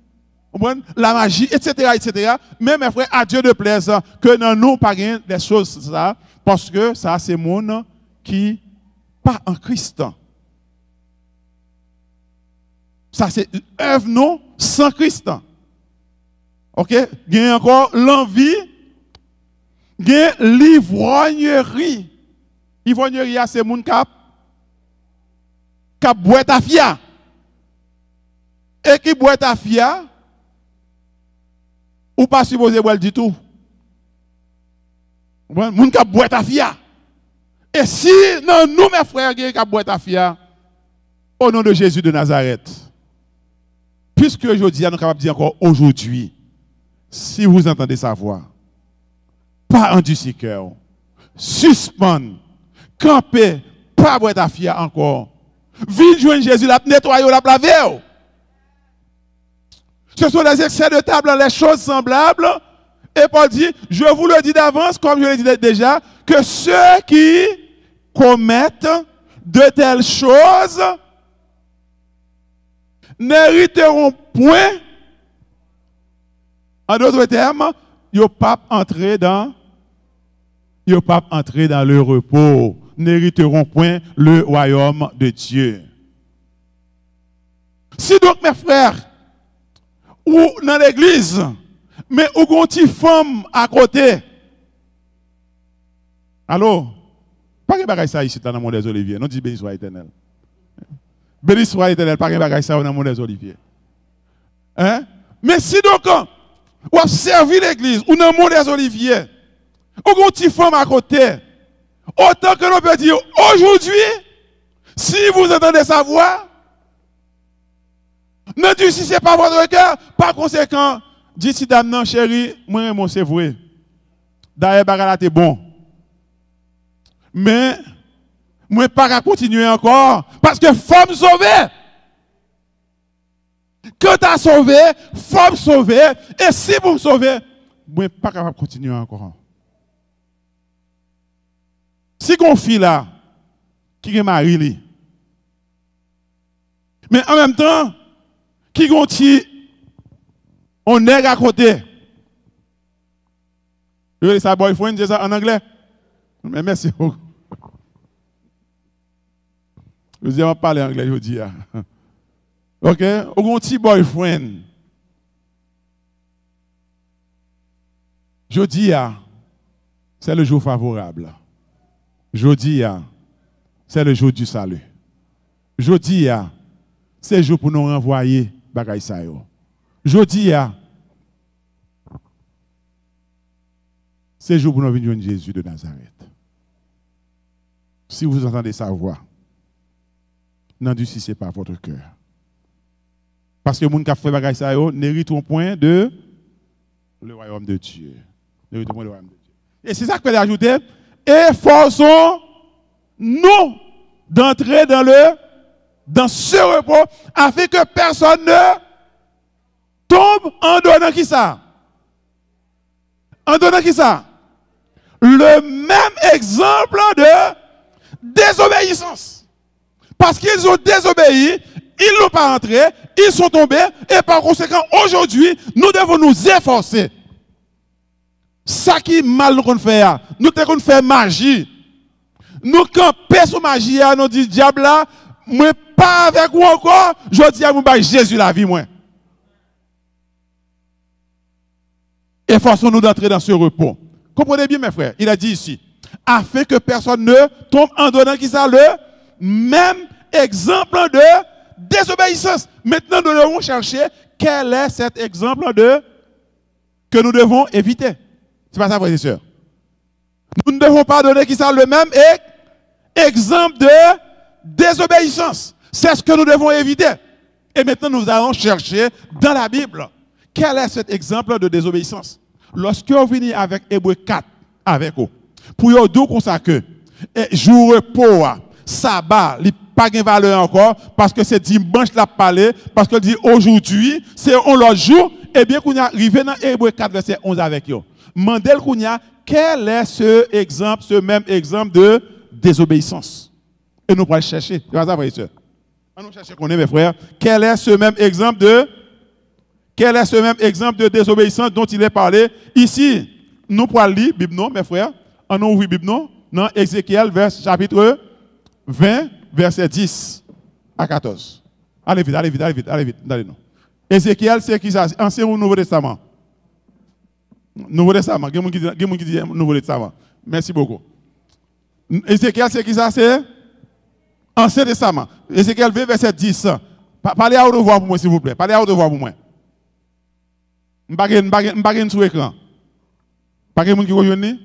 La magie, etc., etc. Mais mes frères, à Dieu de plaise que nous n'avons pas gagné des choses, ça, parce que ça, c'est monde qui pas en Christ. Ça, c'est œuvre non sans Christ. Ok? Il y a encore l'envie, il y a l'ivrognerie. L'ivrognerie, c'est mon cap boit ta fia. Et qui boit ta fia, ou pas supposé boire du tout. Mon cap boit ta fia. Et si non, nous, mes frères, qui boit ta fia, au nom de Jésus de Nazareth. Puisque aujourd'hui, nous sommes capables de dire encore aujourd'hui, si vous entendez sa voix, pas endurcir cœur, suspendre, camper, pas boire ta fia encore. Vite joindre Jésus, la nettoyer, la laver. Ce sont les excès de table, les choses semblables. Et Paul dit, je vous le dis d'avance, comme je l'ai dit déjà, que ceux qui commettent de telles choses n'hériteront point, en d'autres termes, ils ne pas entrer dans le repos, n'hériteront point le royaume de Dieu. Si donc mes frères, ou dans l'église, mais où ont une femme à côté, allô, pas que bagaille ça ici dans le monde des oliviers, non dit béni soit éternel. Béni soit l'Éternel, pas de bagage ça dans le monde des oliviers. Hein? Mais si donc, ou a servi l'église, ou dans le monde des oliviers, ou une petite femme à côté, autant que l'on peut dire, aujourd'hui, si vous entendez sa voix, ne dites si ce n'est pas votre cœur, par conséquent, dites si dame non chérie, moi c'est vrai. D'ailleurs, bagala c'est bon. Mais, moi pas qu'à continuer encore, parce que faut me sauver. Quand tu as sauvé, faut me sauver. Et si vous me sauvez, moi pas capable de continuer encore. Si on fille là, qui est marié, mais en même temps, qui est on est à côté. Vous voyez ça, boyfriend, c'est ça en anglais? Mais merci beaucoup. Je dis, on va parler anglais, je dis. Ok? Ou un petit boyfriend. Je dis, c'est le jour favorable. Je dis, c'est le jour du salut. Je dis, c'est le jour pour nous renvoyer bagay sa yo. Je dis, c'est le jour pour nous venir Jésus de Nazareth. Si vous entendez sa voix, n'endurcissez pas votre cœur. Parce que les gens qui ont fait bagay sa yo méritent au point de le royaume de Dieu. Et c'est ça que je peux ajouter. Efforçons-nous d'entrer dans ce repos afin que personne ne tombe en donnant qui ça? En donnant qui ça? Le même exemple de désobéissance. Parce qu'ils ont désobéi, ils n'ont pas entré, ils sont tombés, et par conséquent, aujourd'hui, nous devons nous efforcer. Ça qui est mal nous fait, nous devons faire magie. Nous camper sur magie, nous disons, diable là, moi pas avec vous encore, je dis à vous, Jésus la vie, moi. Efforçons-nous d'entrer dans ce repos. Comprenez bien, mes frères, il a dit ici, afin que personne ne tombe en donnant qui ça le même exemple de désobéissance. Maintenant, nous devons chercher quel est cet exemple que nous devons éviter. C'est pas ça, frères et sœurs. Nous ne devons pas donner qui ça le même exemple de désobéissance. C'est ce que nous devons éviter. Et maintenant, nous allons chercher dans la Bible quel est cet exemple de désobéissance. Lorsque vous venez avec Hébreux 4, avec vous, pour vous dire comme ça que jour repos, sabbat, il n'y a pas de valeur encore, parce que c'est dimanche la parler, parce que dit aujourd'hui, c'est un autre jour, et bien qu'on est arrivé dans Hébreux 4, verset 11 avec vous. Mandel Kounia, quel est ce exemple, ce même exemple de désobéissance? Et nous pourrons chercher. C'est pas ça, frères et sœurs. Nous chercher qu'on est, mes frères. Quel est ce même exemple de désobéissance dont il est parlé ici? Nous pourrons lire Bible, non, mes frères. On ouvre Bible, non, dans Ézéchiel, chapitre 20, verset 10 à 14. Allez vite. Allez, non. Ézéchiel, c'est qui ça? Ancien ou Nouveau Testament? Nouveau Testament. Quelqu'un qui dit Nouveau Testament. Merci beaucoup. Ézéchiel, c'est qui ça? C'est Ancien Testament. Ézéchiel 20, verset 10. Parlez à haute voix pour moi, s'il vous plaît. Parlez à haute voix pour moi. Je ne vais pas sur l'écran. Pas de monde qui rejoint.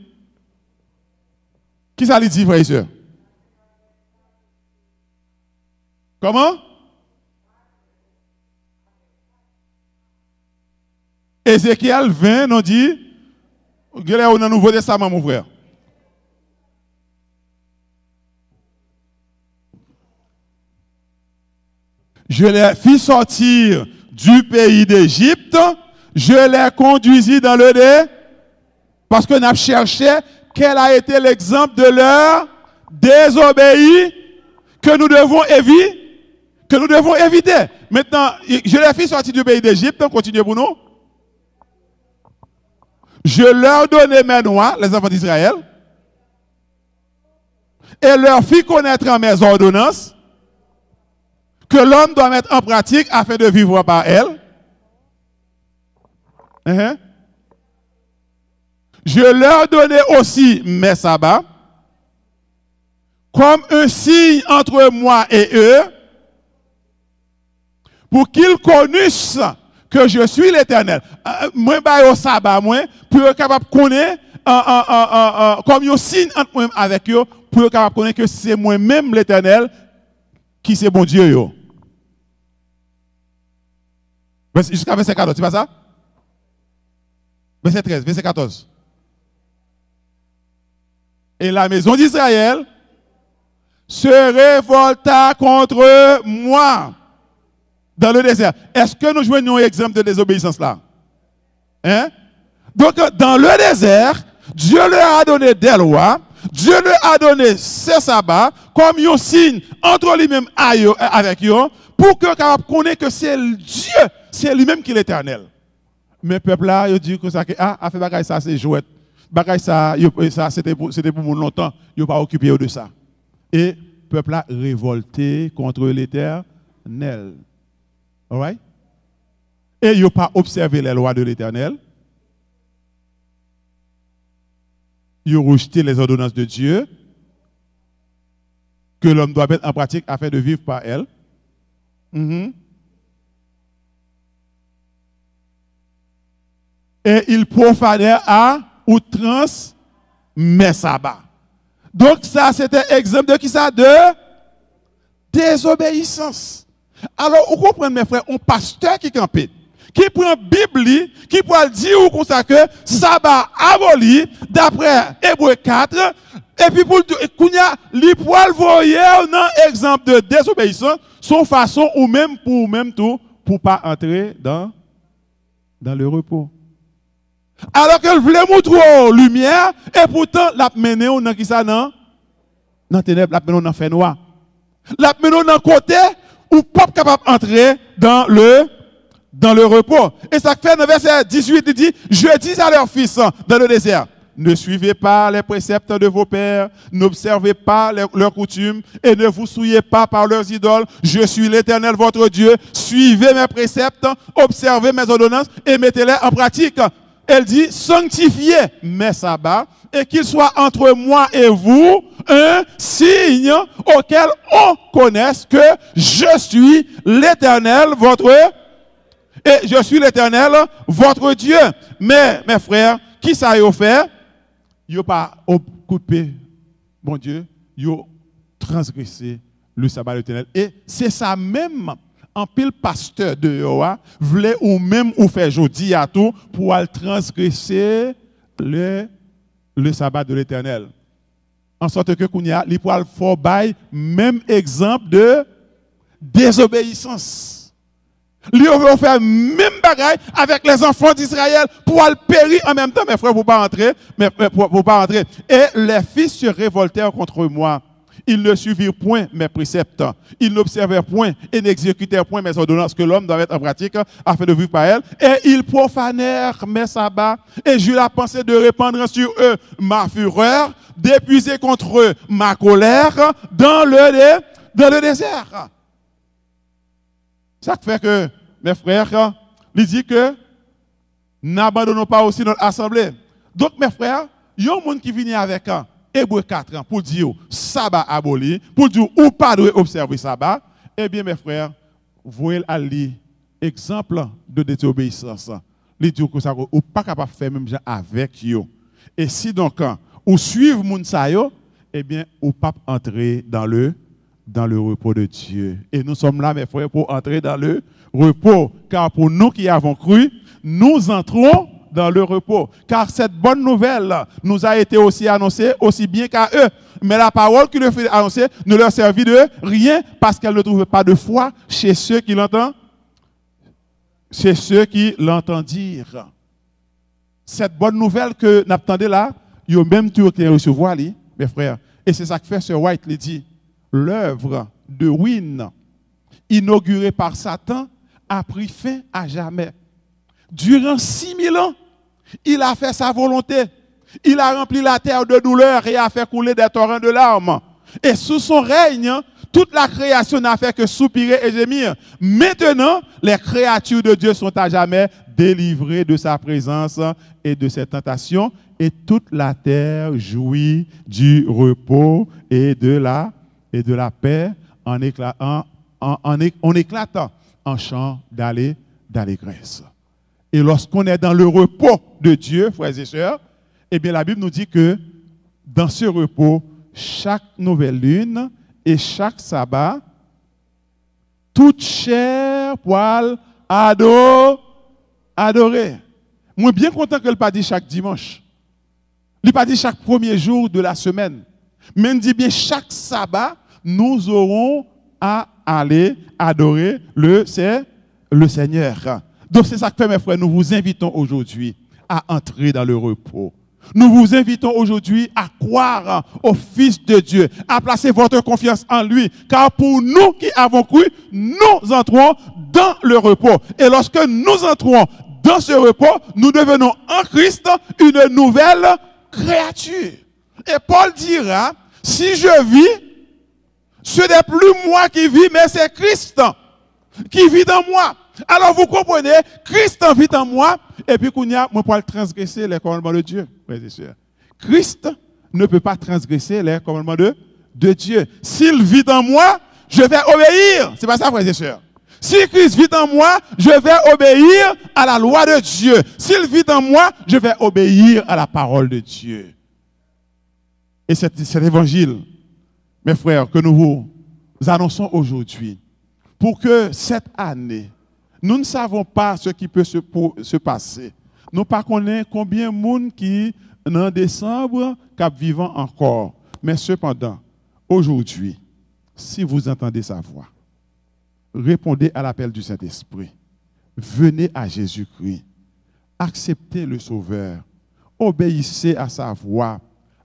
Qui ça lui dit, frère et sœur? Comment? Ézéchiel 20 nous dit, vous êtes dans le Nouveau Testament, mon frère. Je les fis sortir du pays d'Égypte, je les conduisis dans le dé, parce que nous avons cherché quel a été l'exemple de leur désobéi que nous devons éviter. Maintenant, je les fis sortir du pays d'Égypte, continuez pour nous. Je leur donnai mes lois, les enfants d'Israël, et leur fis connaître mes ordonnances, que l'homme doit mettre en pratique afin de vivre par elles. Je leur donnai aussi mes sabbats, comme un signe entre moi et eux, pour qu'ils connaissent que je suis l'Éternel. Moi, au sabbat, moi, pour être capable de connaître, comme un signe entre moi avec eux, pour être capable de connaître que c'est moi-même l'Éternel qui c'est bon Dieu. Yo. Jusqu'à verset 14, c'est pas ça? Verset 13, verset 14. Et la maison d'Israël se révolta contre moi dans le désert. Est-ce que nous jouons un exemple de désobéissance là? Hein? Donc, dans le désert, Dieu leur a donné des lois, Dieu leur a donné ses sabbats comme un signe entre lui-même avec eux, pour que capable connaître que c'est Dieu, c'est lui-même qui est l'Éternel. Mais le peuple là, il dit que ça, fait bagaille ça, c'est jouet. Bagaille ça, c'était pour longtemps, il n'a pas occupé de ça. Et le peuple a révolté contre l'Éternel. Alright? Et il n'a pas observé les lois de l'Éternel. Il a rejeté les ordonnances de Dieu que l'homme doit mettre en pratique afin de vivre par elles. Et il profanait à outrance mes sabbats. Donc ça, c'était exemple de qui ça? De désobéissance. Alors, vous comprenez, mes frères, un pasteur qui campait, qui prend Bible, qui peut dire comme ça que sabbat aboli, d'après Hébreux 4, et puis pour Kounia, il peut voyer un exemple de désobéissance, son façon ou même tout, pour pas entrer dans le repos. Alors qu'elle voulait montrer lumière, et pourtant, la mené dans qui ça, non? Dans ténèbres, la mené dans fait noir. La mené dans côté, ou pas capable d'entrer dans le repos. Et ça fait dans le verset 18, il dit, je dis à leurs fils dans le désert, ne suivez pas les préceptes de vos pères, n'observez pas leurs coutumes et ne vous souillez pas par leurs idoles. Je suis l'Éternel votre Dieu. Suivez mes préceptes, observez mes ordonnances et mettez-les en pratique. Elle dit, sanctifiez mes sabbats et qu'il soit entre moi et vous un signe auquel on connaisse que je suis l'Éternel et je suis l'Éternel votre Dieu. Mais mes frères, qui ça y a fait? Ils n'ont pas coupé, bon Dieu, ils ont transgressé le sabbat de l'Éternel. Et c'est ça même. En pile pasteur de Yoa voulait ou même ou faire jodi à tout pour transgresser le sabbat de l'Éternel. En sorte que Kounia, il pourra faire bail même exemple de désobéissance. Il va faire même bagaille avec les enfants d'Israël pour périr en même temps, mes frères, pour pas entrer, pour pas entrer. Et les fils se révoltèrent contre moi. Ils ne suivirent point mes préceptes. Ils n'observèrent point et n'exécutèrent point mes ordonnances que l'homme doit mettre en pratique afin de vivre par elles. Et ils profanèrent mes sabbats. Et j'eus la pensée de répandre sur eux ma fureur, d'épuiser contre eux ma colère dans le désert. Ça fait que, mes frères, il dit que n'abandonnons pas aussi notre assemblée. Donc, mes frères, il y a un monde qui vient avec Hébreux 4 pour dire sabbat aboli, pour dire ou pas de observer sabbat. Eh bien, mes frères, voyez Ali, exemple de désobéissance. Il dit que ça ou pas capable de faire même avec eux. Et si donc, ou suivre moun sa yo, eh bien, ou pas entrer dans le repos de Dieu. Et nous sommes là, mes frères, pour entrer dans le repos. Car pour nous qui avons cru, nous entrons dans le repos. Car cette bonne nouvelle nous a été aussi annoncée, aussi bien qu'à eux. Mais la parole qui leur fut annoncée ne leur servit de rien parce qu'elle ne trouvait pas de foi chez ceux qui l'entendent. Chez ceux qui l'entendirent. Cette bonne nouvelle que nous attendons là, il y a même tout qui recevoir, mes frères. Et c'est ça que fait ce White, il dit, l'œuvre de Wynne, inaugurée par Satan, a pris fin à jamais. Durant 6000 ans, il a fait sa volonté. Il a rempli la terre de douleur et a fait couler des torrents de larmes. Et sous son règne, toute la création n'a fait que soupirer et gémir. Maintenant, les créatures de Dieu sont à jamais délivrées de sa présence et de ses tentations. Et toute la terre jouit du repos et de la paix en éclatant en chant d'allégresse. Et lorsqu'on est dans le repos de Dieu, frères et sœurs, eh bien la Bible nous dit que dans ce repos, chaque nouvelle lune et chaque sabbat, toute chair poil adorer. Moi, bien content que le pas dit chaque dimanche. Il pas dit chaque premier jour de la semaine. Mais il dit bien chaque sabbat, nous aurons à aller adorer le Seigneur. Donc c'est ça que fait, mes frères, nous vous invitons aujourd'hui à entrer dans le repos. Nous vous invitons aujourd'hui à croire au Fils de Dieu, à placer votre confiance en lui, car pour nous qui avons cru, nous entrons dans le repos. Et lorsque nous entrons dans ce repos, nous devenons en Christ une nouvelle créature. Et Paul dira, si je vis, ce n'est plus moi qui vis, mais c'est Christ qui vit dans moi. Alors vous comprenez, Christ vit en moi, et puis qu'on y a, moi pour transgresser les commandements de Dieu. Christ ne peut pas transgresser les commandements de Dieu. S'il vit en moi, je vais obéir. C'est pas ça, frères et sœurs. Si Christ vit en moi, je vais obéir à la loi de Dieu. S'il vit en moi, je vais obéir à la parole de Dieu. Et cet évangile, mes frères, que nous vous annonçons aujourd'hui, pour que cette année, nous ne savons pas ce qui peut se passer. Nous ne connaissons pas combien de monde qui, en décembre, cap vivant encore. Mais cependant, aujourd'hui, si vous entendez sa voix, répondez à l'appel du Saint-Esprit. Venez à Jésus-Christ. Acceptez le Sauveur. Obéissez à sa voix.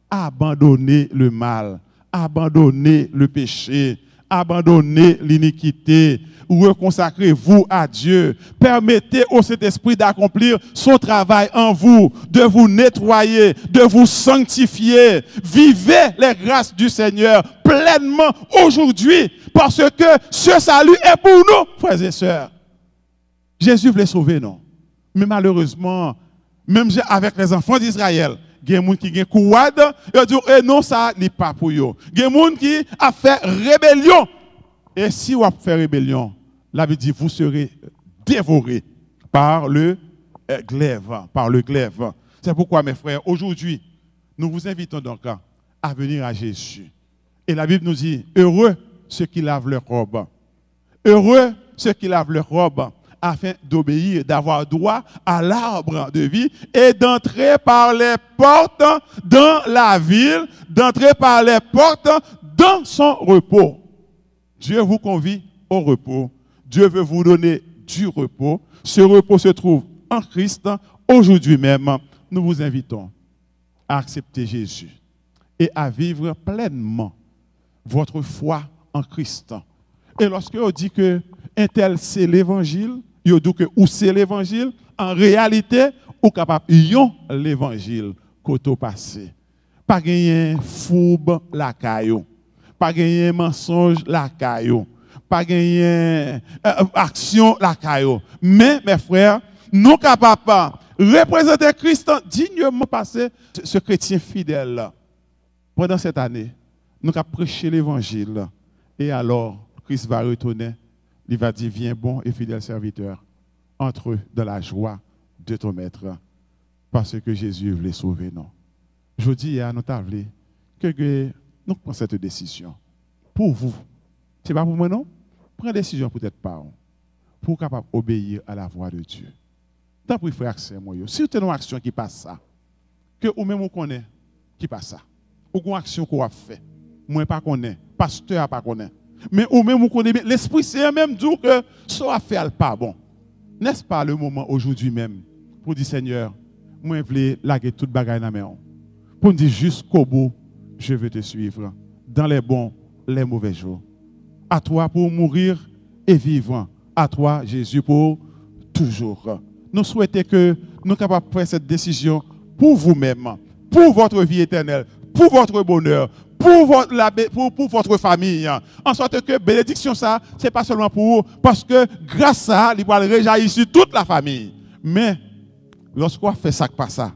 Abandonnez le mal. Abandonnez le péché. Abandonnez l'iniquité. Reconsacrez-vous à Dieu. Permettez au Saint-Esprit d'accomplir son travail en vous, de vous nettoyer, de vous sanctifier. Vivez les grâces du Seigneur pleinement aujourd'hui, parce que ce salut est pour nous, frères et sœurs. Jésus voulait sauver, non? Mais malheureusement, même avec les enfants d'Israël, il y a des gens qui ont couade, ils disent, eh non, ça n'est pas pour eux. Il y a des gens qui ont fait rébellion. Et si vous avez fait rébellion, la Bible dit, vous serez dévorés par le glaive. C'est pourquoi, mes frères, aujourd'hui, nous vous invitons donc à venir à Jésus. Et la Bible nous dit, heureux ceux qui lavent leur robe. Heureux ceux qui lavent leur robe, afin d'obéir, d'avoir droit à l'arbre de vie et d'entrer par les portes dans la ville, d'entrer par les portes dans son repos. Dieu vous convie au repos. Dieu veut vous donner du repos. Ce repos se trouve en Christ. Aujourd'hui même, nous vous invitons à accepter Jésus et à vivre pleinement votre foi en Christ. Et lorsque on dit que un tel c'est l'évangile, on dit que ou c'est l'évangile, en réalité, on est capable de l'évangile côté passé. Pas gagner fourbe la caillou, pas gagner mensonge la caillou, pas gagner action la caillou. Mais mes frères, nous sommes capables de représenter Christ dignement passé, ce chrétien fidèle. Pendant cette année, nous avons prêché l'évangile. Et alors, Christ va retourner. Il va dire, viens bon et fidèle serviteur, entre dans la joie de ton maître. Parce que Jésus voulait sauver, non. Je dis à notre avis que nous prenons cette décision. Pour vous. Ce n'est pas pour moi, non? Prenez une décision peut-être pas. Pour capable obéir à la voix de Dieu. Tant pour faire accès, moi. Si vous avez une action qui passe ça, que vous-même vous connaissez qui passe ça, ou une action qu'on a fait, moi pas connais, pasteur pas connaît. Mais ou même vous connaissez, l'Esprit Saint même dit que ça a fait pas bon. N'est-ce pas le moment aujourd'hui même pour dire Seigneur, moi je veux laguer toute bagaille dans mes mains. Pour dire jusqu'au bout, je veux te suivre dans les bons, les mauvais jours. À toi pour mourir et vivre. À toi Jésus pour toujours. Nous souhaitons que nous soyons capables de prendre cette décision pour vous-même, pour votre vie éternelle, pour votre bonheur, pour votre famille. En sorte que bénédiction, ça, ce n'est pas seulement pour vous, parce que grâce à ça, il va réjaillir sur toute la famille. Mais, lorsqu'on fait ça, pas ça,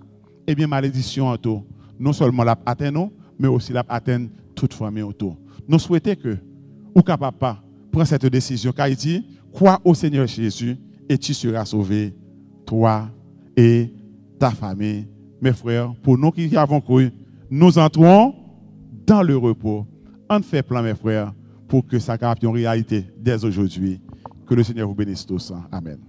eh bien, malédiction en tout, non seulement la atteint nous, mais aussi la atteint toute famille autour. Nous souhaitons que, ou capable pas, prends cette décision, car il dit, crois au Seigneur Jésus et tu seras sauvé, toi et ta famille. Mes frères, pour nous qui avons cru, nous entrons dans le repos. On fait plein, mes frères, pour que ça capte une réalité dès aujourd'hui. Que le Seigneur vous bénisse tous. Amen.